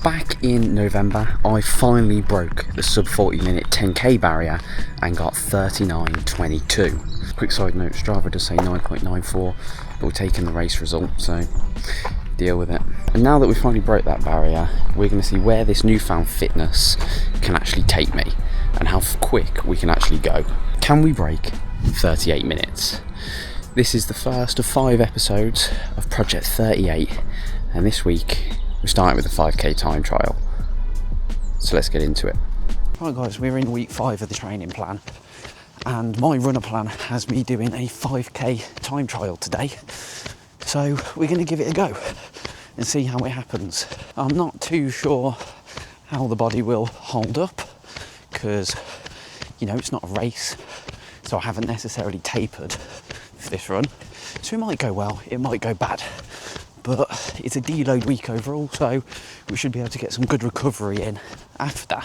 Back in November, I finally broke the sub 40 minute 10k barrier and got 39.22. Quick side note, Strava does say 9.94, but we're taking the race result, so deal with it. And now that we finally broke that barrier, we're going to see where this newfound fitness can actually take me and how quick we can actually go. Can we break 38 minutes? This is the first of 5 episodes of Project 38, and this week we're starting with a 5k time trial. So let's get into it. Right guys, we're in week 5 of the training plan, and my runner plan has me doing a 5k time trial today. So we're going to give it a go and see how it happens. I'm not too sure how the body will hold up because, you know, it's not a race, so I haven't necessarily tapered for this run. So it might go well, it might go bad. But it's a deload week overall, so we should be able to get some good recovery in after.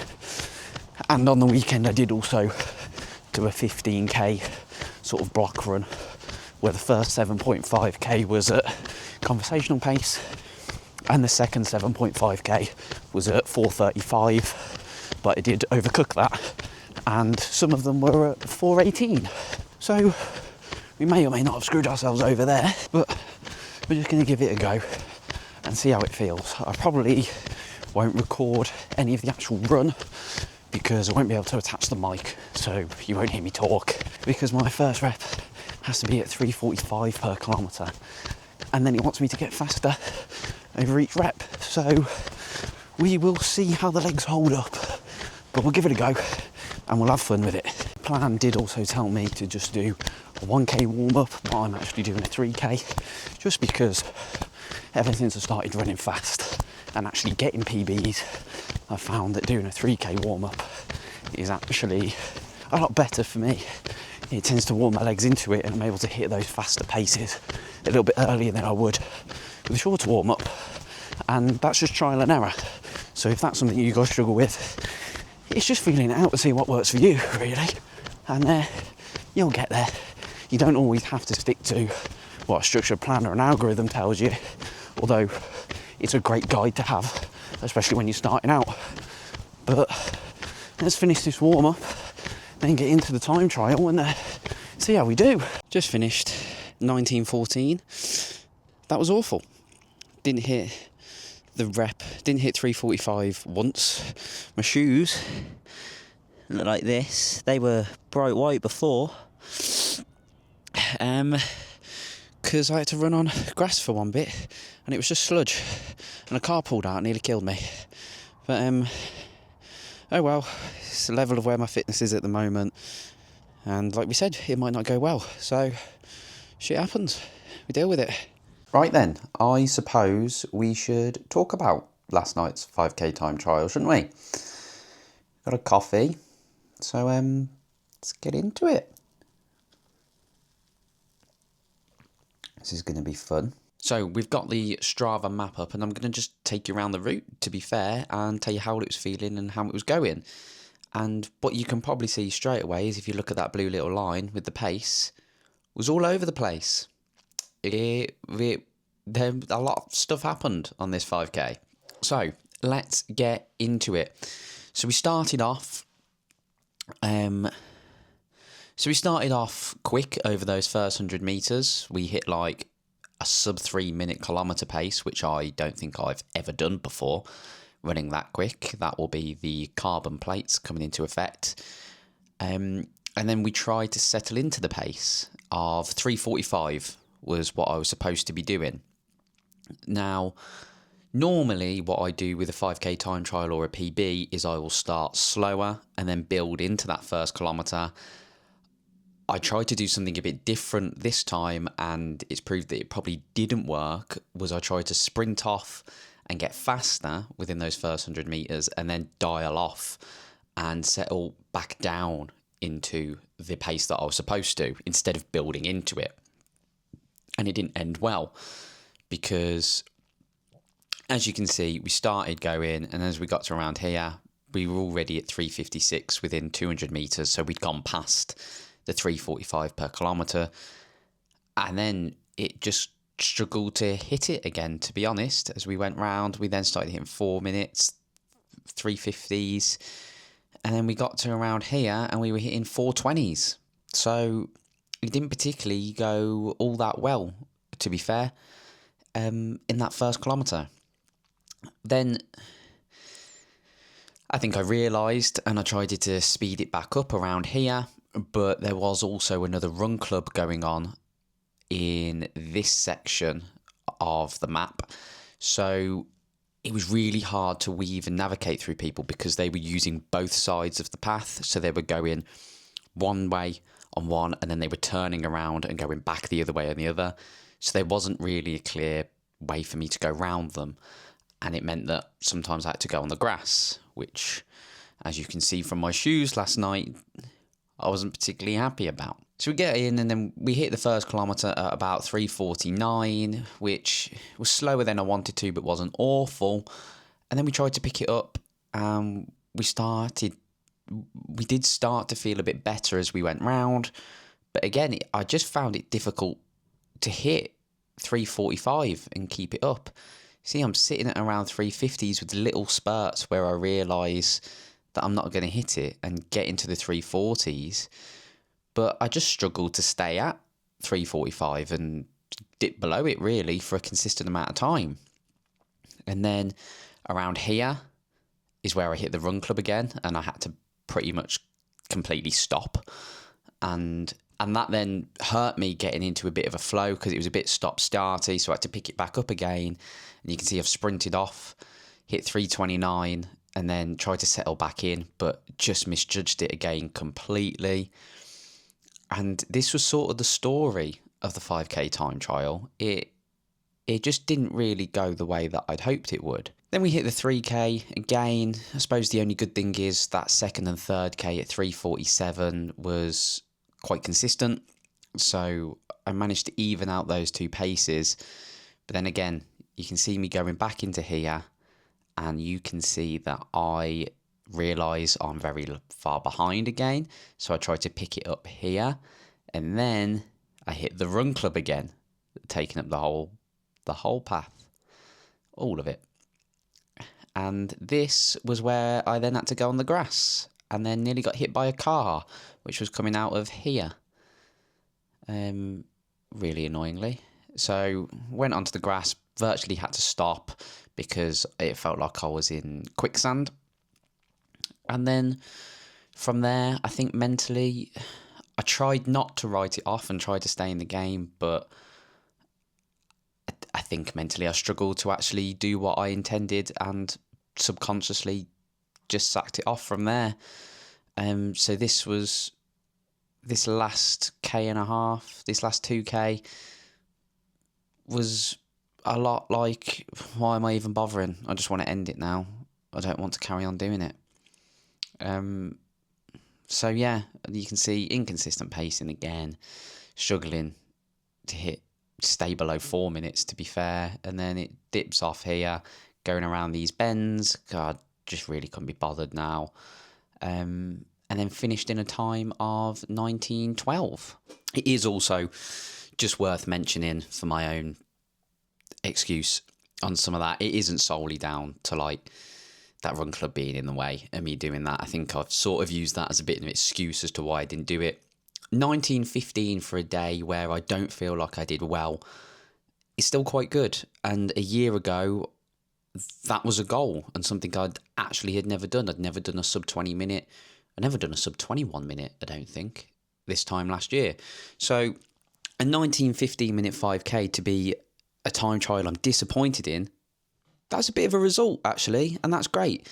And on the weekend I did also do a 15k sort of block run where the first 7.5k was at conversational pace and the second 7.5k was at 4:35, but I did overcook that and some of them were at 4:18. So we may or may not have screwed ourselves over there, but we're just going to give it a go and see how it feels. I probably won't record any of the actual run because I won't be able to attach the mic, so you won't hear me talk, because my first rep has to be at 3:45 per kilometre, and then it wants me to get faster over each rep. So we will see how the legs hold up, but we'll give it a go and we'll have fun with it. Plan did also tell me to just do a 1k warm-up, but I'm actually doing a 3k just because ever since I started running fast and actually getting PBs, I found that doing a 3k warm-up is actually a lot better for me. It tends to warm my legs into it and I'm able to hit those faster paces a little bit earlier than I would with a shorter warm-up, and that's just trial and error. So if that's something you guys struggle with, it's just feeling it out to see what works for you, really, and you'll get there. You don't always have to stick to what a structured plan or an algorithm tells you, although it's a great guide to have, especially when you're starting out. But let's finish this warm-up, then get into the time trial and see how we do. Just finished 19:14. That was awful. Didn't hit the rep, didn't hit 3:45 once. My shoes look like this. They were bright white before, because I had to run on grass for one bit and it was just sludge and a car pulled out and nearly killed me. But oh well, it's the level of where my fitness is at the moment, and like we said, it might not go well, so shit happens, we deal with it. Right then, I suppose we should talk about last night's 5k time trial, shouldn't we? Got a coffee, so let's get into it. This is going to be fun. So we've got the Strava map up and I'm going to just take you around the route, to be fair, and tell you how it was feeling and how it was going. And what you can probably see straight away is if you look at that blue little line with the pace, was all over the place. A lot of stuff happened on this 5k. So let's get into it. So we started off quick over those first 100 metres. We hit like a sub 3 minute kilometre pace, which I don't think I've ever done before, running that quick. That will be the carbon plates coming into effect. And then we tried to settle into the pace of 3:45 was what I was supposed to be doing. Now, normally what I do with a 5k time trial or a PB is I will start slower and then build into that first kilometre. I tried to do something a bit different this time, and it's proved that it probably didn't work. I tried to sprint off and get faster within those first 100 metres and then dial off and settle back down into the pace that I was supposed to instead of building into it. And it didn't end well because, as you can see, we started going, and as we got to around here, we were already at 3:56 within 200 metres, so we'd gone past the 3:45 per kilometre, and then it just struggled to hit it again, to be honest. As we went round, we then started hitting 4 minutes, 350s, and then we got to around here and we were hitting 420s. So it didn't particularly go all that well, to be fair, in that first kilometre. Then I think I realised, and I tried to speed it back up around here, but there was also another run club going on in this section of the map. So it was really hard to weave and navigate through people because they were using both sides of the path. So they were going one way on one, and then they were turning around and going back the other way on the other. So there wasn't really a clear way for me to go round them. And it meant that sometimes I had to go on the grass, which, as you can see from my shoes last night, I wasn't particularly happy about. So we get in and then we hit the first kilometre at about 3:49, which was slower than I wanted to, but wasn't awful. And then we tried to pick it up, and we did start to feel a bit better as we went round. But again, I just found it difficult to hit 3:45 and keep it up. See, I'm sitting at around 350s with little spurts where I realise that I'm not going to hit it and get into the 340s. But I just struggled to stay at 345 and dip below it really for a consistent amount of time. And then around here is where I hit the run club again, and I had to pretty much completely stop. And that then hurt me getting into a bit of a flow because it was a bit stop-starty, so I had to pick it back up again. And you can see I've sprinted off, hit 329, and then tried to settle back in, but just misjudged it again completely. And this was sort of the story of the 5k time trial. It just didn't really go the way that I'd hoped it would. Then we hit the 3k again. I suppose the only good thing is that second and third k at 3:47 was quite consistent. So I managed to even out those two paces. But then again, you can see me going back into here, and you can see that I realise I'm very far behind again. So I tried to pick it up here, and then I hit the run club again, taking up the whole path, all of it. And this was where I then had to go on the grass, and then nearly got hit by a car, which was coming out of here, really annoyingly. So went onto the grass, virtually had to stop because it felt like I was in quicksand. And then from there, I think mentally, I tried not to write it off and tried to stay in the game, but I think mentally I struggled to actually do what I intended and subconsciously just sacked it off from there. So this last K and a half, this last 2k was a lot like, why am I even bothering? I just want to end it now. I don't want to carry on doing it. So yeah, you can see inconsistent pacing again, struggling to stay below 4 minutes, to be fair, and then it dips off here, going around these bends. God, just really couldn't be bothered now. And then finished in a time of 19:12. It is also just worth mentioning, for my own excuse on some of that, it isn't solely down to like that run club being in the way and me doing that. I think I've sort of used that as a bit of an excuse as to why I didn't do it. 19:15 for a day where I don't feel like I did well is still quite good. And a year ago, that was a goal and something I'd actually had never done. I'd never done a sub 20 minute. I'd never done a sub 21 minute, I don't think, this time last year. So a 19:15 minute 5k to be a time trial I'm disappointed in, that's a bit of a result, actually, and that's great.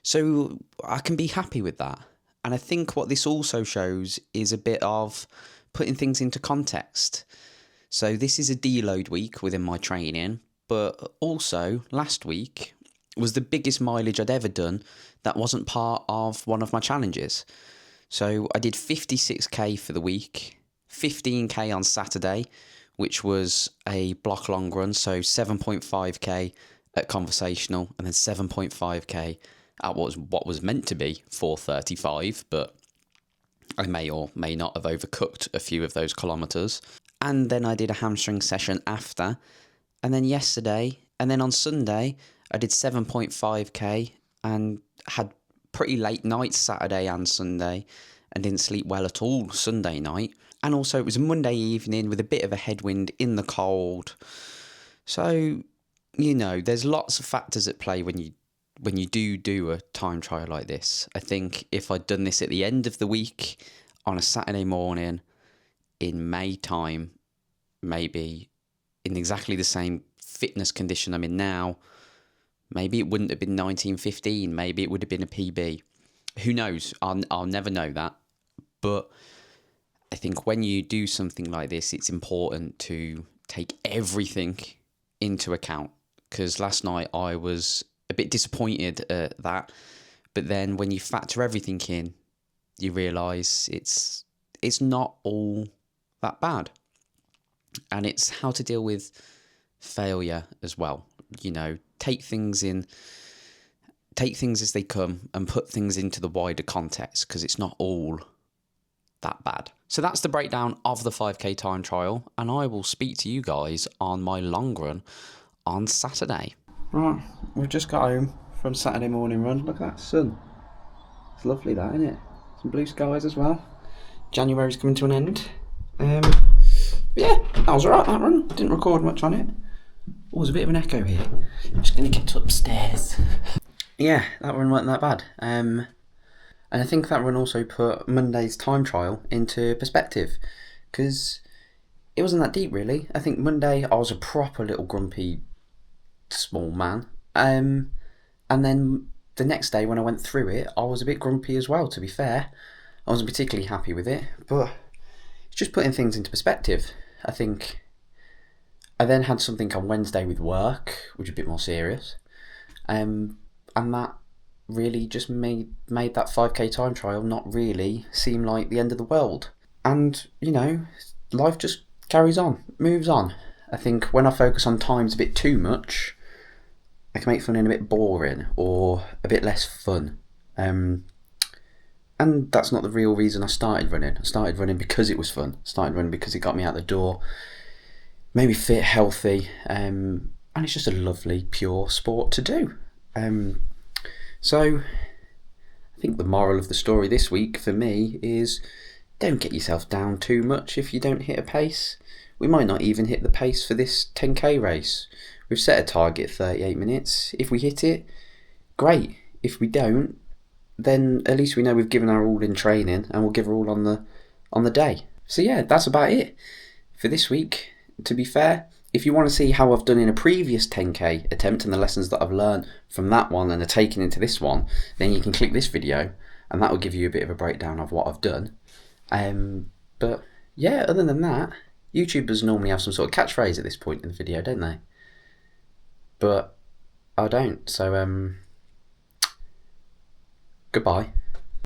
So I can be happy with that. And I think what this also shows is a bit of putting things into context. So this is a deload week within my training, but also last week was the biggest mileage I'd ever done that wasn't part of one of my challenges. So I did 56k for the week, 15k on Saturday, which was a block long run, so 7.5k at conversational, and then 7.5k at what was meant to be 4:35, but I may or may not have overcooked a few of those kilometres. and then I did a hamstring session after, and then yesterday, and then on Sunday, I did 7.5k and had pretty late nights Saturday and Sunday, and didn't sleep well at all Sunday night. And also, it was a Monday evening with a bit of a headwind in the cold. So, you know, there's lots of factors at play when you do a time trial like this. I think if I'd done this at the end of the week on a Saturday morning in May time, maybe in exactly the same fitness condition I'm in now, maybe it wouldn't have been 19:15. Maybe it would have been a PB. Who knows? I'll never know that. But I think when you do something like this, it's important to take everything into account. Because last night I was a bit disappointed at that. But then when you factor everything in, you realise it's not all that bad. And it's how to deal with failure as well. You know, take things as they come and put things into the wider context, because it's not all that bad. So that's the breakdown of the 5k time trial, and I will speak to you guys on my long run on Saturday. Right, we've just got home from Saturday morning run. Look at that sun. It's lovely, that, isn't it? Some blue skies as well. January's coming to an end. Yeah, that was alright, that run. Didn't record much on it. Oh, there's a bit of an echo here. I'm just going to get upstairs. Yeah, that run wasn't that bad. And I think that run also put Monday's time trial into perspective, because it wasn't that deep, really. I think Monday I was a proper little grumpy small man. And then the next day when I went through it, I was a bit grumpy as well, to be fair. I wasn't particularly happy with it, but it's just putting things into perspective. I think I then had something on Wednesday with work, which is a bit more serious. And that really just made that 5k time trial not really seem like the end of the world. And, you know, life just carries on, moves on. I think when I focus on times a bit too much, I can make running a bit boring or a bit less fun. And that's not the real reason I started running. I started running because it was fun. I started running because it got me out the door, made me fit, healthy, and it's just a lovely, pure sport to do. So I think the moral of the story this week for me is don't get yourself down too much if you don't hit a pace. We might not even hit the pace for this 10k race. We've set a target 38 minutes. If we hit it, great. If we don't, then at least we know we've given our all in training, and we'll give our all on the day. So yeah, that's about it for this week. To be fair, if you want to see how I've done in a previous 10k attempt and the lessons that I've learned from that one and are taken into this one, then you can click this video and that will give you a bit of a breakdown of what I've done. But yeah, other than that, YouTubers normally have some sort of catchphrase at this point in the video, don't they? But I don't, so goodbye.